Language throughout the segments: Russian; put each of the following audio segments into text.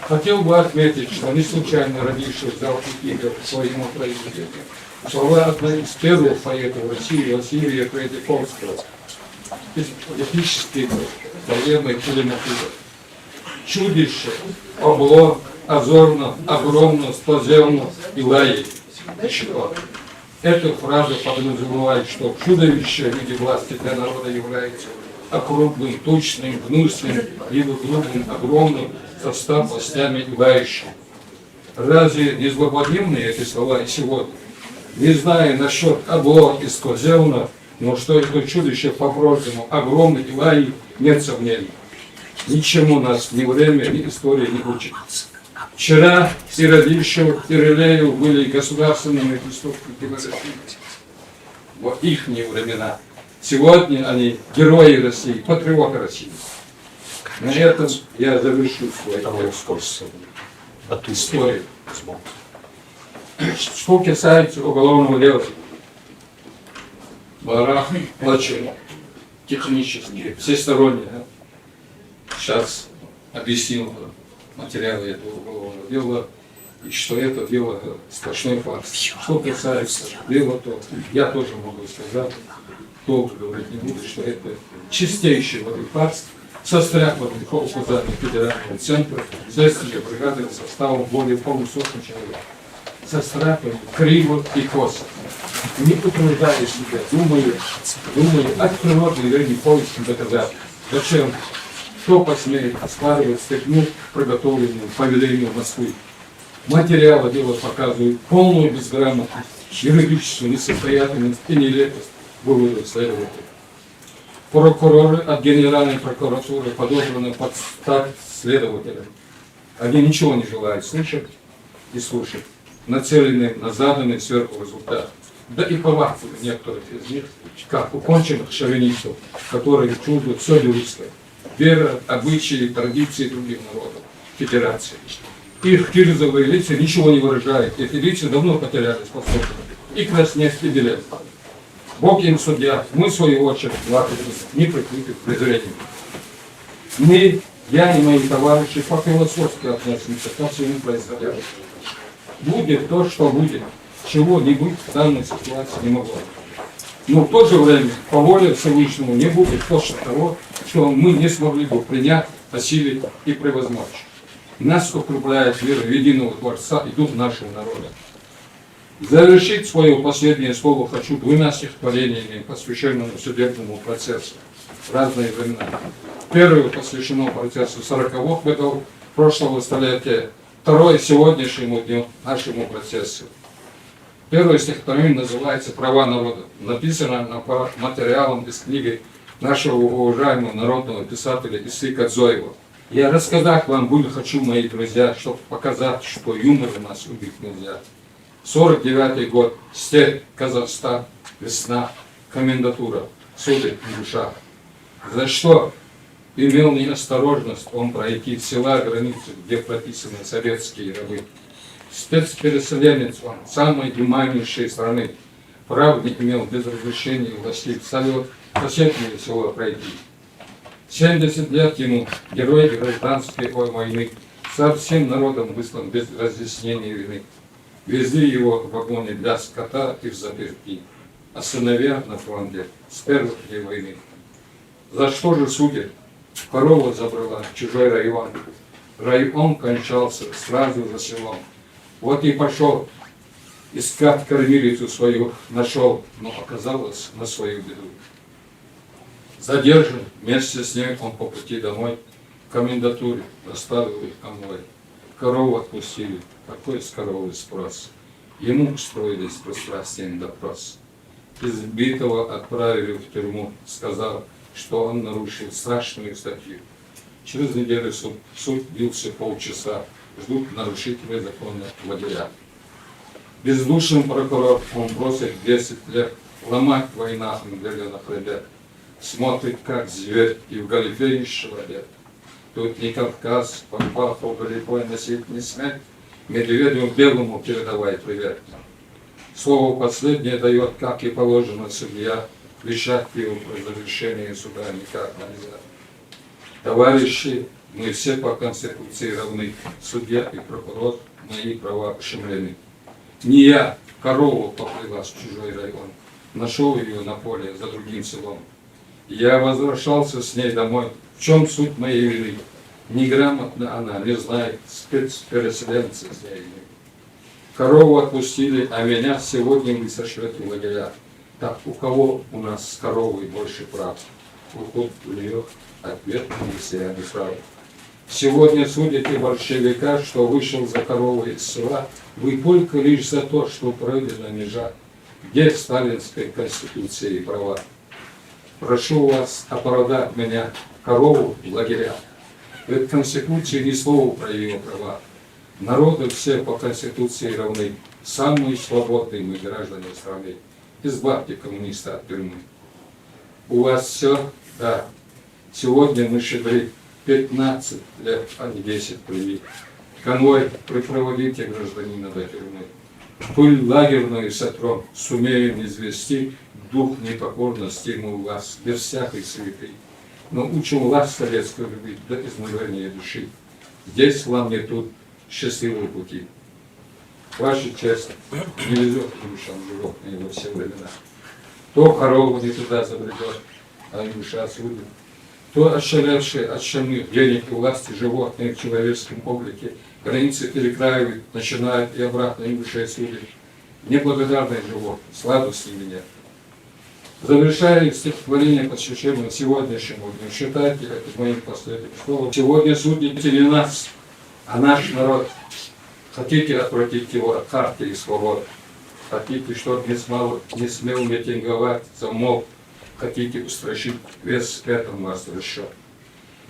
Хотел бы отметить, что не случайно родившись за Алкипика своему произведению, слова одной из первых поэтов России Василия Третьяковского, эпические военной кулинатуры. Чудище, обло, озорно, огромно, сплоземно и лает. Эта фраза подразумевает, что чудовище в виде власти для народа является округлым, точным, гнусным, либо грубым, огромным, со 100 властями и лающим. Разве не злободневные эти слова и сегодня? Не зная насчет обло и сплоземно, но что это чудище по-прежнему огромный и лаит, нет сомнений. Ничему нас ни время, ни история не учит. Вчера и Радищев, и Рылеев были государственными преступниками России в их времена. Сегодня они герои России, патриоты России. На этом я завершу свою историю. Что касается уголовного дела, барах, плачу, технически, всесторонне. Сейчас объяснил материалы этого уголовного дела, и что это дело сплошной фарс. Что касается дела, то я тоже могу сказать, долго говорить не буду, что это чистейший фарс, состряпанный по указанию федерального центра, следственной бригады составом более полусотни человек. Состряпанный криво и косо. Не утруждая себя, думая от природы или поиском доказательств. Зачем? Кто посмеет оспаривать статью, приготовленную по велению Москвы? Материалы дела показывают полную безграмотность, юридическую несостоятельность и нелепость выводов следователя. Прокуроры от Генеральной прокуратуры подобраны под стать следователям. Они ничего не желают слышать и слушать, нацелены на заданный сверху результат. Да и повадки некоторых из них, как уконченных шовинистов, которые чувствуют все русское. Вера, обычаи, традиции других народов, федерации. Их кирзовые лица ничего не выражают. Эти лица давно потеряли способность. И краснеть, и белеть. Бог им судья, мы в свою очередь не прикрыты презрением. Мы, я и мои товарищи по-философски относимся ко всему происходящему. Будет то, что будет, чего не быть в данной ситуации не могло. Но в то же время, по воле Всевышнему, не будет точно того, что мы не смогли бы принять, осилить и превозмочь. Нас укрепляет вера в единого Творца и дух нашего народа. Завершить свое последнее слово хочу двумя стихотворениями, посвященными судебному процессу в разные времена. Первое посвящено процессу 40-х годов прошлого столетия, второе сегодняшнему дню, нашему процессу. Первое стихотворение называется «Права народа», написано по материалам из книги нашего уважаемого народного писателя Исы Кадзоева. Я рассказать вам буду хочу, мои друзья, чтобы показать, что юмор у нас убить нельзя. 49-й год, степь, Казахстан, весна, комендатура, суды в душах. За что имел неосторожность он пройти села границы, где прописаны советские рабы. Спецпереселенец он, самой гуманнейшей страны, прав не имел без разрешения властей в соседнее село пройти. 70 лет ему, герой гражданской войны, со всем народом выслан без разъяснения вины. Везли его в вагоне для скота и в заперти, а сыновья на фронте с первых дней войны. За что же судят? Корова забрала в чужой район. Район кончался сразу за селом. Вот и пошел искать кормилицу свою, нашел, но оказалось на свою беду. Задержан, вместе с ней он по пути домой, в комендатуре доставил их конвой. Корову отпустили, какой с коровы спрос. Ему устроили с пристрастием допрос. Избитого отправили в тюрьму, сказал, что он нарушил страшную статью. Через неделю суд длился полчаса. Ждут нарушителей закона лагеря. Бездушным прокурор он просит 10 лет ломать война мгновенно хлебет. Смотрит, как зверь, и в галифе человек. Тут не Кавказ, по галифой носить не смерть. Медведю белому передавай привет. Слово последнее дает, как и положено судья, лишать его при завершении суда никак нельзя. Товарищи, Мы все по Конституции равны. Судья и прокурор, мои права ущемлены. Не я, корову поплыла в чужой район, нашел ее на поле за другим селом. Я возвращался с ней домой. В чем суть моей вины? Неграмотно она, не знает, спецпереселенцы с ней. Корову отпустили, а меня сегодня вы сошлете в лагеря. Так у кого у нас с коровой больше прав? Уход у нее ответ, если я не прав. Сегодня судите большевика, что вышел за коровой из села. Вы только лишь за то, что пройдена межа. Где в сталинской конституции права? Прошу вас оправдать меня, корову в лагеря. В конституции ни слова про ее права. Народы все по конституции равны. Самые свободные мы граждане страны. Избавьте коммуниста от тюрьмы. У вас все, да. Сегодня мы шибли 15 лет, а не 10 привели. Конвой припроводите гражданина до тюрьмы. Пыль лагерную сотрем, сумеем извести, дух непокорности мы у вас, без всякой суеты. Но учим вас советскую любить до изнурения души. Здесь вам не тут счастливого пути. Ваша честь не везет душам животные во все времена. То корову не туда забредет, а душа судит. То ошалевшие от шумных денег и власти животные в человеческом облике границы перекраивают, начинают и обратно им душе судят. Неблагодарные животные, сладости меня. Завершая стихотворение, посвященное сегодняшнему дню, считайте это моим последним словом. Сегодня судите не нас, а наш народ. Хотите отвратить его от карты и свобод. Хотите, чтобы не смел митинговать, замолк. Хотите устрашить весь этом вас расчет.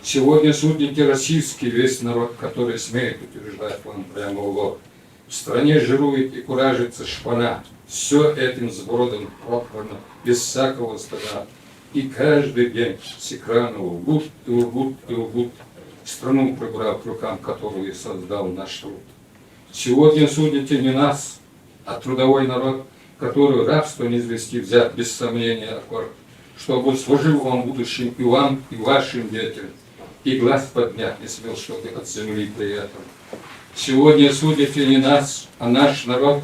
Сегодня судите российский весь народ, который смеет утверждать вам прямо в лоб. В стране жирует и куражится шпана. Все этим сбродом прохорно, без всякого стыда. И каждый день с экрана лгут и лгут и лгут, страну прибрав к рукам, которую создал наш труд. Сегодня судите не нас, а трудовой народ, который рабство не извести взят без сомнения аккорд, чтобы служил вам будущим и вам, и вашим детям, и глаз поднять не смел, чтобы от земли при этом. Сегодня судите не нас, а наш народ,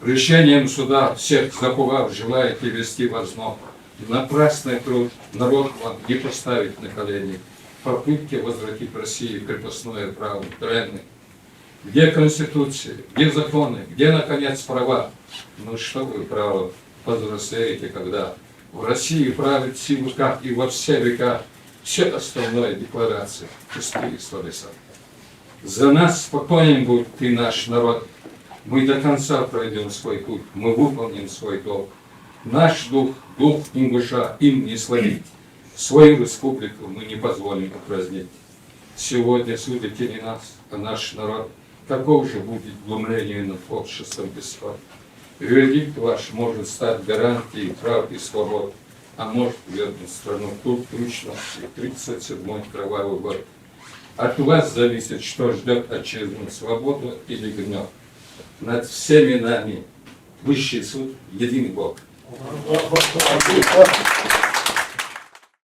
решением суда всех запугав, желаете вести во зно. Напрасный труд народ вам не поставить на колени. Попытки возвратить России крепостное право тренны. Где Конституция, где законы, где, наконец, права? Ну что вы, право, повзрослеете, когда в России правит силу как и во все века все остальное декларации, пустые словеса. За нас спокоен будет ты, наш народ. Мы до конца пройдем свой путь, мы выполним свой долг. Наш дух, дух ингуша, им не словить. Свою республику мы не позволим упразднить. Сегодня судите не нас, а наш народ. Каков же будет глумление над обществом бесход? Вердикт ваш может стать гарантией прав и свобод, а может вернуть страну тут точно в 37-й кровавый год. От вас зависит, что ждет отчизну, свободу или гнев. Над всеми нами высший суд, единый Бог.